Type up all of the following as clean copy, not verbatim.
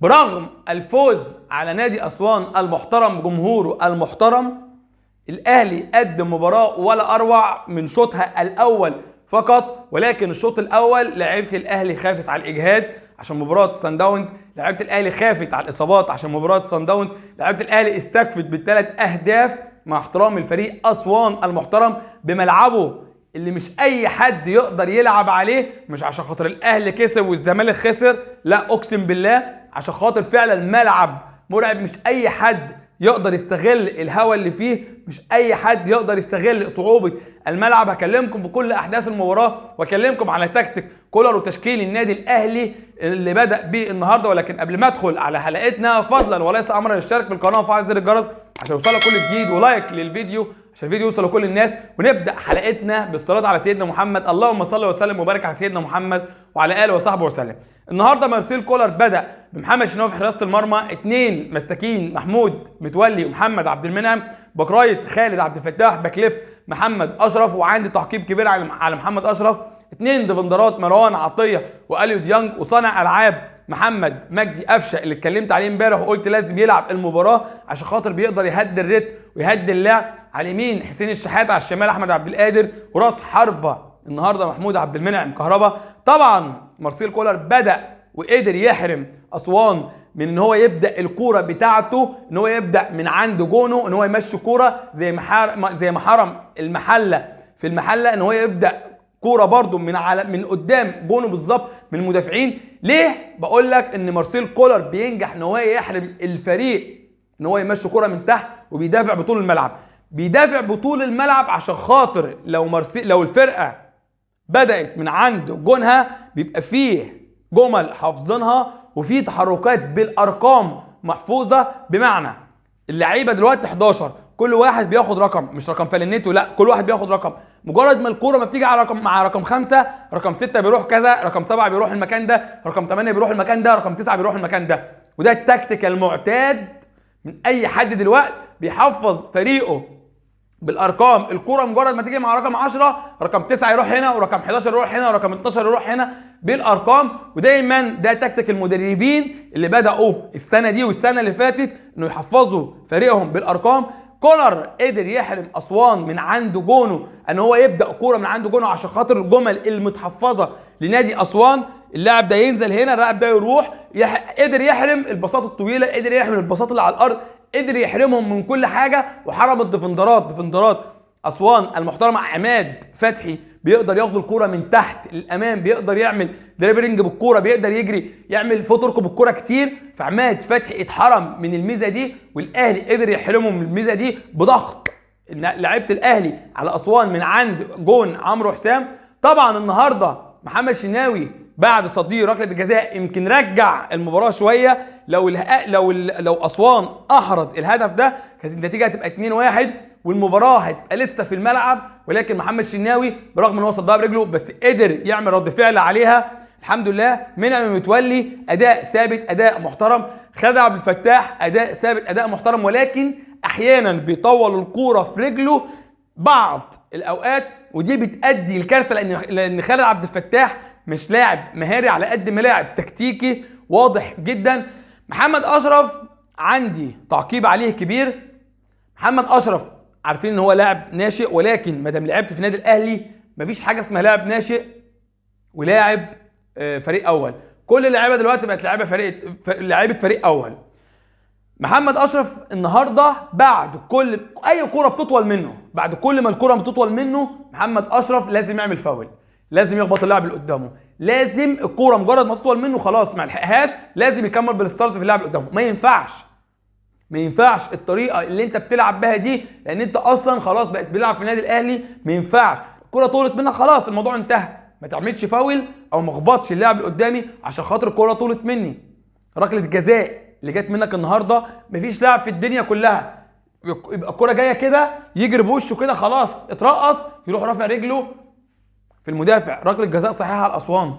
برغم الفوز على نادي أسوان المحترم بجمهوره المحترم، الأهلي قدم مباراة ولا أروع من شوطها الأول فقط. ولكن الشوط الأول لعيبة الأهلي خافت على الإجهاد عشان مباراة سان داونز، لعيبة الأهلي خافت على الإصابات عشان مباراة سان داونز، لعيبة الأهلي استكفت بالثلاث أهداف مع احترام الفريق أسوان المحترم بملعبه اللي مش أي حد يقدر يلعب عليه، مش عشان خاطر الأهلي كسب والزمالك خسر، لا أقسم بالله عشان خاطر فعلا الملعب مرعب. مش أي حد يقدر يستغل الهواء اللي فيه، مش اي حد يقدر يستغل صعوبة الملعب. هكلمكم في كل احداث المباراة واكلمكم على تكتيك كولر وتشكيل النادي الاهلي اللي بدأ بيه النهارده. ولكن قبل ما ادخل على حلقتنا فضلا وليس امرا اشترك في القناة وفعل زر الجرس عشان يوصلك كل جديد، ولايك للفيديو عشان الفيديو يوصل لكل الناس. ونبدا حلقتنا بالصلاه على سيدنا محمد، اللهم صل وسلم وبارك على سيدنا محمد وعلى اله وصحبه وسلم. النهارده مارسيل كولر بدا بمحمد شناوي في حراسه المرمى، اثنين مساكين محمود متولي ومحمد عبد المنعم، باك رايت خالد عبد الفتاح، باك ليفت محمد اشرف، وعندي تعقيب كبير على محمد اشرف، اثنين ديفندرات مروان عطيه واليو ديانج، وصانع العاب محمد مجدي قفشه اللي اتكلمت عليه امبارح وقلت لازم يلعب المباراه عشان خاطر بيقدر يهدي الريتم ويهدي اللعب. على اليمين حسين الشحات، على الشمال احمد عبد القادر، وراس حربه النهارده محمود عبد المنعم كهربا. طبعا مارسيل كولر بدا وقدر يحرم اسوان من ان هو يبدا الكوره بتاعته، ان هو يبدا من عند جونه، ان هو يمشي كوره زي ما حرم المحله في المحله، ان هو يبدا كوره برده من قدام جونه بالظبط من المدافعين. ليه بقول لك ان مارسيل كولر بينجح ان هو يحرم الفريق ان هو يمشي كوره من تحت وبيدافع بطول الملعب؟ بيدافع بطول الملعب عشان خاطر لو الفرقه بدات من عند جونها بيبقى فيه جمل حافظينها وفي تحركات بالارقام محفوظه. بمعنى اللعيبه دلوقتي 11 كل واحد بياخد رقم، مش رقم فالنيتو، لا كل واحد بياخد رقم. مجرد ما الكوره ما بتيجي على رقم 5، رقم 6 بيروح كذا، رقم 7 بيروح المكان ده، رقم 8 بيروح المكان ده، رقم 9 بيروح المكان ده. وده التكتيك المعتاد من اي حد دلوقتي بيحفظ فريقه بالارقام. الكوره مجرد ما تيجي مع رقم 10 رقم 9 يروح هنا، ورقم 11 يروح هنا، ورقم 12 يروح هنا بالارقام. ودايما ده تكتيك المدربين اللي بداوا السنه دي والسنه اللي فاتت انه يحفظوا فريقهم بالارقام. كولر قدر يحرم اسوان من عند جونه ان هو يبدا كوره من عند جونه عشان خاطر الجمل المتحفظه لنادي اسوان. اللاعب ده ينزل هنا، اللاعب ده يروح، قدر يحرم البساط الطويله، قدر يحرم البساط اللي على الارض، قدر يحرمهم من كل حاجه. وحرم ديفندرات اسوان المحترمه. عماد فتحي بيقدر ياخد الكوره من تحت للامام، بيقدر يعمل دريبلينج بالكوره، بيقدر يجري يعمل فوتورك بالكوره كتير. فعماد فتحي اتحرم من الميزه دي، والاهلي قدر يحرمه من الميزه دي بضغط لعيبه الاهلي على اسوان من عند جون عمرو حسام. طبعا النهارده محمد شناوي بعد صدير ركله الجزاء يمكن رجع المباراه شويه. لو اسوان احرز الهدف ده كانت النتيجه هتبقى 2-1 والمباراه هتبقى لسه في الملعب. ولكن محمد شناوي برغم ان هو صدها برجله بس قدر يعمل رد فعل عليها الحمد لله. منعم متولي اداء ثابت، اداء محترم. خالد عبد الفتاح اداء ثابت، اداء محترم. ولكن احيانا بيطول الكوره في رجله بعض الاوقات، ودي بتؤدي الكارثه لان خالد عبد الفتاح مش لاعب مهاري على قد ما لاعب تكتيكي واضح جدا. محمد اشرف عندي تعقيب عليه كبير. محمد اشرف عارفين ان هو لاعب ناشئ، ولكن ما دام لعبت في النادي الاهلي مفيش حاجه اسمها لاعب ناشئ ولاعب فريق اول. كل اللعيبه دلوقتي بقت لعيبه فريق اول. محمد اشرف النهارده بعد اي كوره بتطول منه، بعد كل ما الكوره بتطول منه محمد اشرف لازم يعمل فاول، لازم يخبط اللاعب اللي قدامه، لازم الكوره مجرد ما تطول منه خلاص ما لحقهاش لازم يكمل بالستارز في اللاعب اللي قدامه. ما ينفعش الطريقه اللي انت بتلعب بها دي، لان انت اصلا خلاص بقت بتلعب في النادي الاهلي. ما ينفعش الكوره طولت منك خلاص الموضوع انتهى، ما تعملش فاول او ما اخبطش اللاعب اللي قدامي عشان خاطر الكوره طولت مني. ركله الجزاء اللي جت منك النهارده مفيش لاعب في الدنيا كلها يبقى الكوره جايه كده يجري بوشه كده خلاص اترقص يروح رافع رجله في المدافع. ركله جزاء صحيحه على اسوان،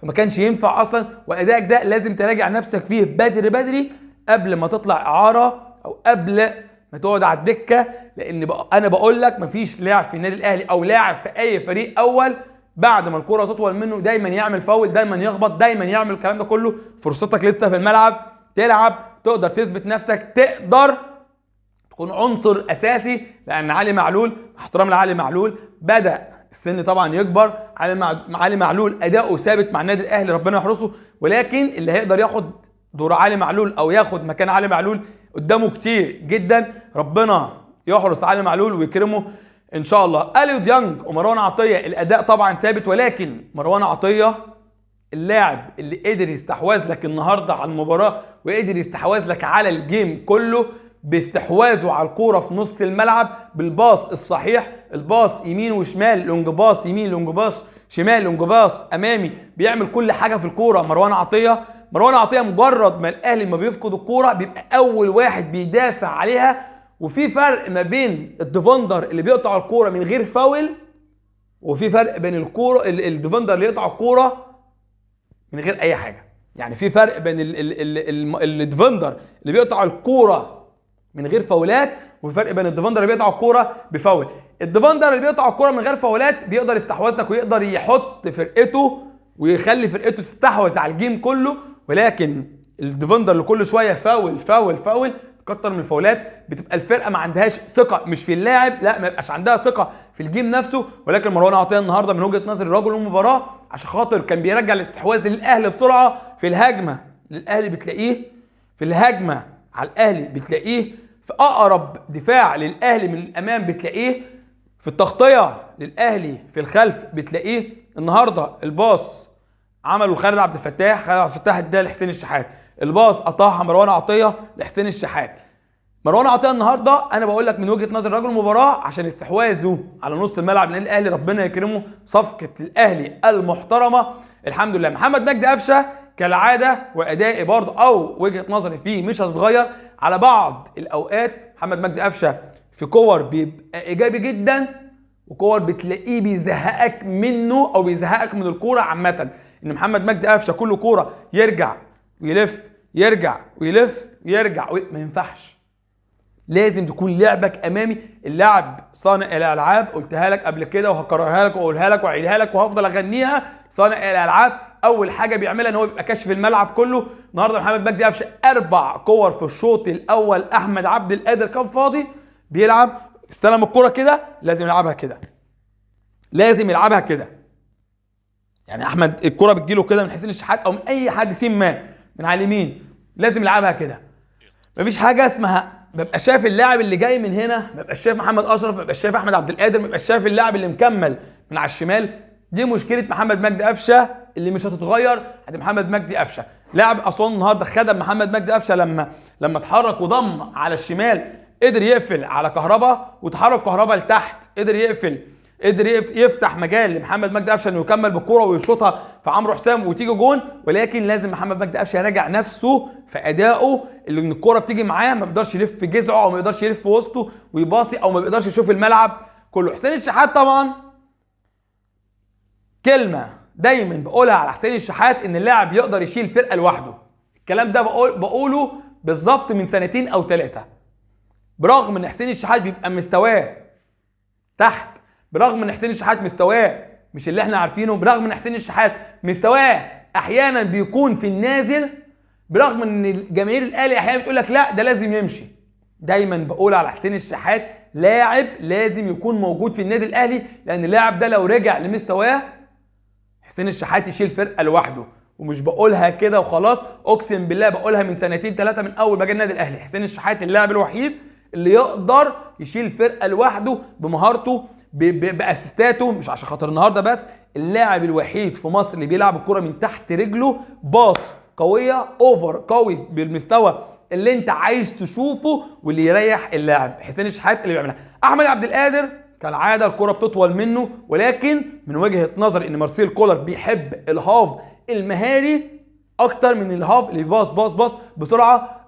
فما كانش ينفع اصلا. وادائك ده لازم تراجع نفسك فيه بدري قبل ما تطلع اعاره او قبل ما تقعد على الدكه. لان انا بقول لك مفيش لاعب في النادي الاهلي او لاعب في اي فريق اول بعد ما الكره تطول منه دايما يعمل فاول، دايما يخبط، دايما يعمل الكلام ده كله. فرصتك لسه في الملعب، تلعب، تقدر تثبت نفسك، تقدر تكون عنصر اساسي. لان علي معلول، احترام لعلي معلول، بدا السن طبعا يكبر. علي معلول اداؤه ثابت مع النادي الاهلي، ربنا يحرسه، ولكن اللي هيقدر ياخد دور علي معلول او ياخد مكان علي معلول قدامه كتير جدا. ربنا يحرس علي معلول ويكرمه ان شاء الله. اليو ديانج ومروان عطيه الاداء طبعا ثابت، ولكن مروان عطيه اللاعب اللي قدر يستحوذ لك النهارده على المباراه وقدر يستحوذ لك على الجيم كله باستحواذه على الكوره في نص الملعب بالباص الصحيح، الباص يمين وشمال، لونج باص يمين، لونج باص شمال، لونج باص امامي، بيعمل كل حاجه في الكوره. مروان عطيه مجرد ما الاهلي ما بيفقد الكوره بيبقى اول واحد بيدافع عليها. وفي فرق ما بين الديفندر اللي بيقطع الكوره من غير فاول، وفي فرق بين الكوره الديفندر اللي يقطع الكوره من غير اي حاجه. يعني في فرق بين الديفندر اللي بيقطع الكوره من غير فاولات، وفي فرق بين الديفندر اللي بيقطع الكوره بفاول. الديفندر اللي بيقطع الكوره من غير فاولات بيقدر يستحوذ لك ويقدر يحط فرقته ويخلي فرقته تستحوذ على الجيم كله، ولكن الديفندر اللي كل شويه فاول فاول فاول كتر من الفاولات بتبقى الفرقه ما عندهاش ثقه، مش في اللاعب، لا ما يبقاش عندها ثقه في الجيم نفسه. ولكن مروان عطيه النهارده من وجهه نظري رجل المباراه، عشان خاطر كان بيرجع الاستحواذ للاهلي بسرعه في الهجمه للاهلي، بتلاقيه في الهجمه على الاهلي، بتلاقيه في اقرب دفاع للاهلي من الامام، بتلاقيه في التغطيه للاهلي في الخلف، بتلاقيه النهارده الباص عمله خالد عبد الفتاح، خالد عبد الفتاح اداه لحسين الشحات، الباص قطعها مروان عطيه لحسين الشحات. مروان عطيه النهارده انا بقول لك من وجهه نظر رجل المباراه عشان استحواذه على نص الملعب للنادي الاهلي، ربنا يكرمه، صفقه الاهلي المحترمه الحمد لله. محمد مجدي قفشه كالعاده وادائي برضه او وجهه نظري فيه مش هتتغير. على بعض الاوقات محمد مجدي قفشه في كور بيبقى ايجابي جدا، وكور بتلاقيه بيزهقك منه او بيزهقك من الكوره عامه. ان محمد مجدي قفشه كل كوره يرجع ويلف، يرجع ويلف ويرجع ما ينفعش. لازم تكون لعبك امامي. اللاعب صانع الالعاب، قلتها لك قبل كده وهكررها لك واقولها لك واعيدها لك وهفضل اغنيها، صانع الالعاب اول حاجه بيعملها ان هو بيبقى كاشف الملعب كله. النهارده محمد مجدي قفشه 4 كور في الشوط الاول، احمد عبد القادر كان فاضي بيلعب، استلم الكوره كده لازم يلعبها كده، لازم يلعبها كده. يعني احمد الكوره بتجيله كده من حسين الشحات او من اي حد سين ما من على اليمين، لازم يلعبها كده. مفيش حاجه اسمها ببقى شايف اللاعب اللي جاي من هنا، ما ببقاش شايف محمد اشرف، ما ببقاش شايف احمد عبد القادر، ما ببقاش شايف اللاعب اللي مكمل من على الشمال. دي مشكله محمد مجدي قفشه اللي مش هتتغير. ادي محمد مجدي قفشه لاعب اسوان النهارده خدم محمد مجدي قفشه لما اتحرك وضم على الشمال، قدر يقفل على كهربا وتحرك كهربا لتحت، قدر يفتح مجال لمحمد مجدي قفشه انه يكمل بالكوره ويشوطها في عمرو حسام وتيجي جون. ولكن لازم محمد مجدي قفشه يراجع نفسه في ادائه، اللي ان الكوره بتيجي معاه ما بيقدرش يلف في جذعه او ما بيقدرش يلف في وسطه ويباصي او ما بيقدرش يشوف الملعب كله. حسين الشحات طبعا كلمه دايما بقولها على حسين الشحات ان اللاعب يقدر يشيل فرقه لوحده. الكلام ده بقوله بالظبط من 2 أو 3. برغم ان حسين الشحات بيبقى مستواه تحت، برغم ان حسين الشحات مستواه مش اللي احنا عارفينه، برغم ان حسين الشحات مستواه احيانا بيكون في النازل، برغم ان الجماهير الاهلي احيانا بتقول لك لا ده لازم يمشي. دايما بقول على حسين الشحات لاعب لازم يكون موجود في النادي الاهلي، لان اللاعب ده لو رجع لمستواه حسين الشحات يشيل فرقه لوحده. ومش بقولها كده وخلاص، اقسم بالله بقولها من 2 3 من اول ما جه النادي الاهلي. حسين الشحات اللاعب الوحيد اللي يقدر يشيل فرقه لوحده بمهارته باسيستاته، مش عشان خاطر النهارده بس، اللاعب الوحيد في مصر اللي بيلعب الكرة من تحت رجله باص قويه اوفر قوي بالمستوى اللي انت عايز تشوفه واللي يريح اللاعب. حسين الشحات اللي بيعملها. احمد عبد القادر كالعاده الكرة بتطول منه، ولكن من وجهه نظري ان مارسيل كولر بيحب الهاف المهاري اكتر من الهاف اللي باص باص باص بسرعه.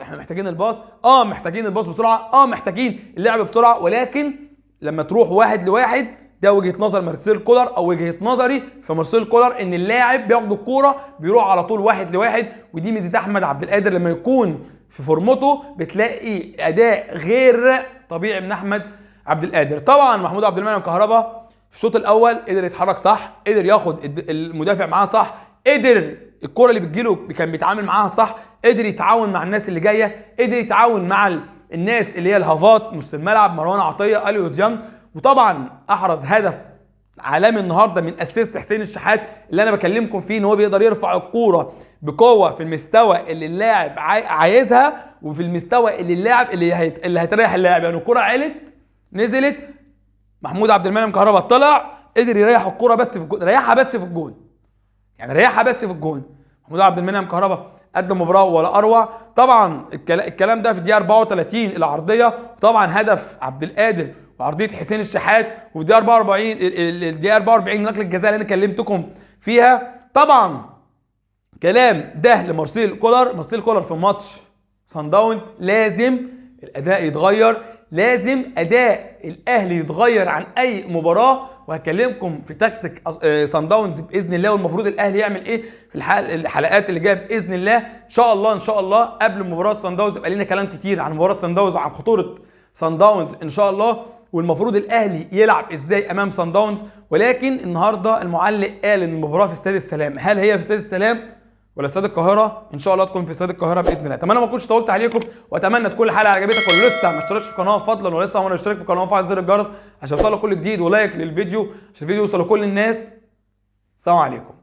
احنا محتاجين الباص، محتاجين الباص بسرعه، محتاجين اللعب بسرعه، ولكن لما تروح 1 لواحد ده وجهه نظر مارسيل كولر او وجهه نظري في مارسيل كولر ان اللاعب بياخد الكوره بيروح على طول 1 لواحد. ودي ميزه احمد عبد القادر لما يكون في فورمته، بتلاقي اداء غير طبيعي من احمد عبد القادر. طبعا محمود عبد المنعم كهربا في الشوط الاول قدر يتحرك صح، قدر ياخد المدافع معاه صح، قدر الكرة اللي بتجيله كان بيتعامل معاها صح، قدر يتعاون مع الناس اللي جايه، قدر يتعاون مع الناس اللي هي الهافات، نص الملعب، مروان عطيه، اليو ديانج، وطبعا احرز هدف عالمي النهارده من اسيست حسين الشحات اللي انا بكلمكم فيه، ان هو بيقدر يرفع الكوره بقوه في المستوى اللي اللاعب عايزها، وفي المستوى اللي اللاعب اللي هتريح اللاعب. يعني الكوره علت نزلت، محمود عبد المنعم كهربا طلع قدر يريح الكوره بس في الجون، ريحها بس في الجون، يعني ريحها بس في الجون. محمود عبد المنعم كهربا قدم مباراه ولا اروع. طبعا الكلام ده في الدقيقه 34 العرضيه، طبعا هدف عبد القادر وعرضيه حسين الشحات، وفي الدقيقه 44 نقله الجزاء اللي انا كلمتكم فيها. طبعا كلام ده لمارسيل كولر. مارسيل كولر في ماتش صن داونز لازم الاداء يتغير، لازم اداء الاهلي يتغير عن اي مباراه، وهكلمكم في تكتيك صن داونز باذن الله، والمفروض الاهلي يعمل ايه في الحلقات اللي جايه باذن الله. ان شاء الله ان شاء الله قبل مباراه صن داونز يبقى لنا كلام كتير عن مباراه صن داونز وعن خطوره صن داونز ان شاء الله، والمفروض الاهلي يلعب ازاي امام صن داونز. ولكن النهارده المعلق قال ان المباراه في استاد السلام، هل هي في استاد السلام ولا استاد القاهره؟ ان شاء الله تكون في استاد القاهره باذن الله. اتمنى ما اكونش طولت عليكم، واتمنى تكون الحلقه عجبتك، واللي لسه ما اشتركش في القناه فضلا ولسه عمره يشترك في القناه وفعل زر الجرس عشان يوصله كل جديد، ولايك للفيديو عشان الفيديو يوصل لكل الناس. سلام عليكم.